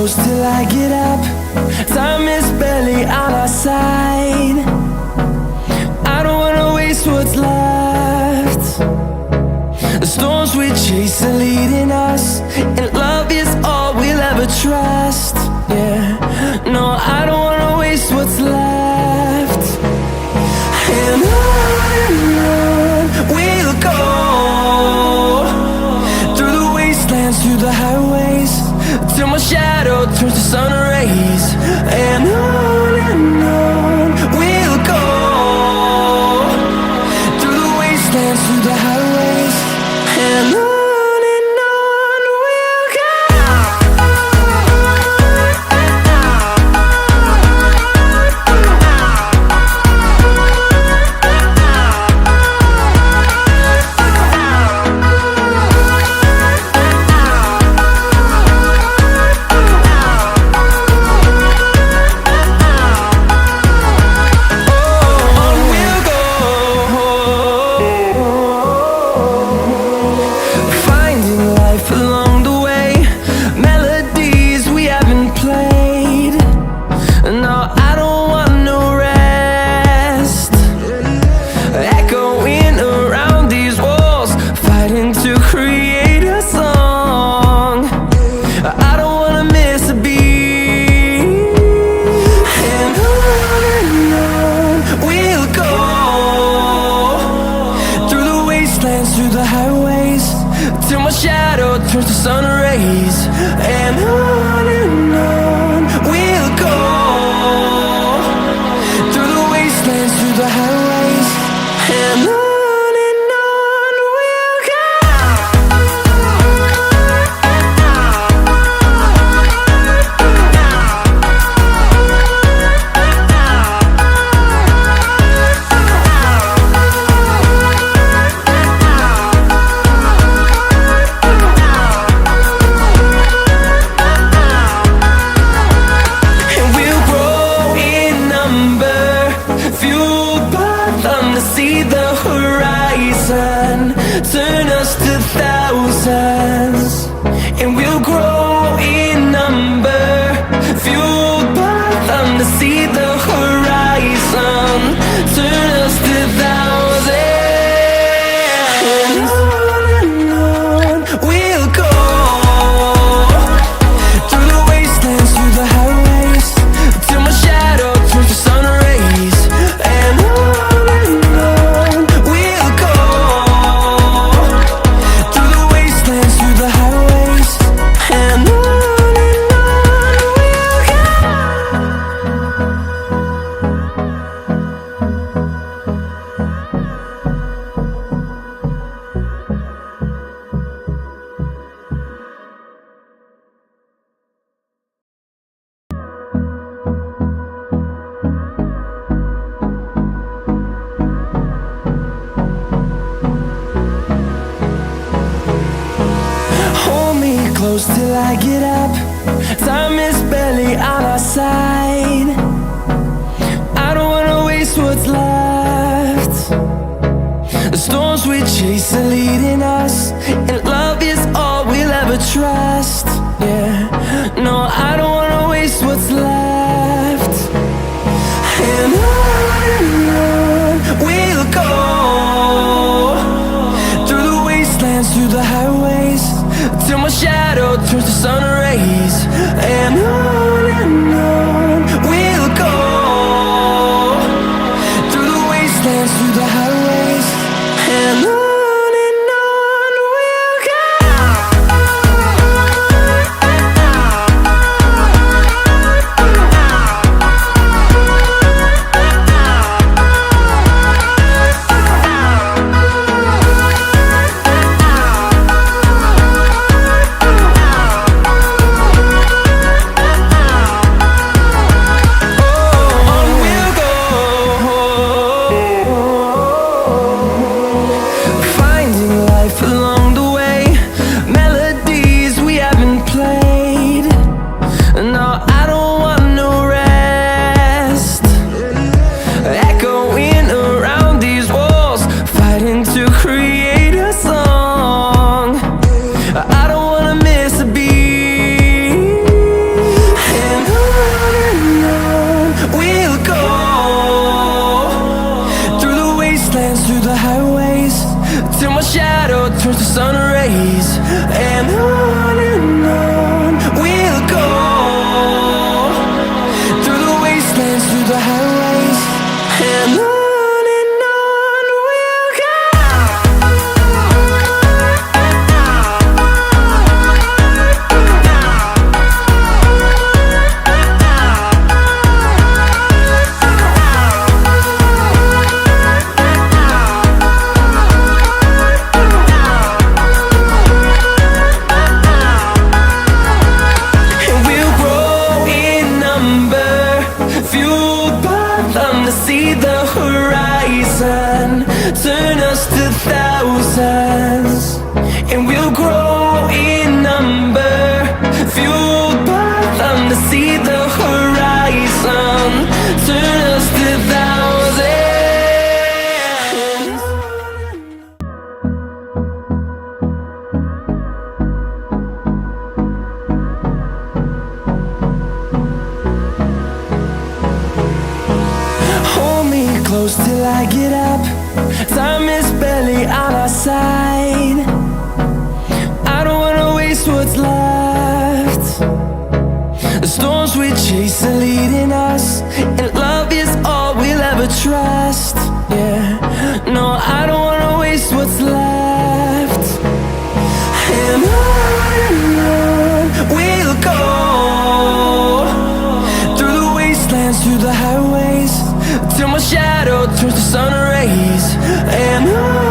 close till I get up. Time is barely on our side. I don't wanna waste what's left. The storms we chase are leading us, and love is all we'll ever trust. Yeah, no, I don't wanna waste what's left. And on we'll go, through the wastelands, through the highways, till my shadow turns to sun rays. And on we'll go, through the wastelands, through the highways, and on. Through the highways, till my shadow turns to sun rays. And on we'll go, through the wastelands, through the highways, and on we'll go. See the horizon, turn us to thousands, and we'll grow in number, fueled by them to see the horizon, turn us to thousands. And on we'll go, through the wastelands, through the highways, till my shadow turns to sun rays. And close till I get up. Time is barely on our side. I don't wanna waste what's left. The storms we chase are leading us, and love is all we'll ever trust. Yeah, no, I don't wanna waste what's left. And on we'll go, through the wastelands, through the highways, till my shadow turns to sun rays. And on we'll go, through the wastelands, through the highways, and on. fathom to see the horizon. Turn us to thousands, and we'll grow in number. Fueled by them to see the horizon. Turn us to thousands. Hold me close till I get up. Time is barely on our side. I don't wanna waste what's left. The storms we chase are leading us, and love is all we'll ever trust. Yeah, no, I don't wanna waste what's left. And on we'll go, through the wastelands, through the highways, till my shadow turns to sun rays. And on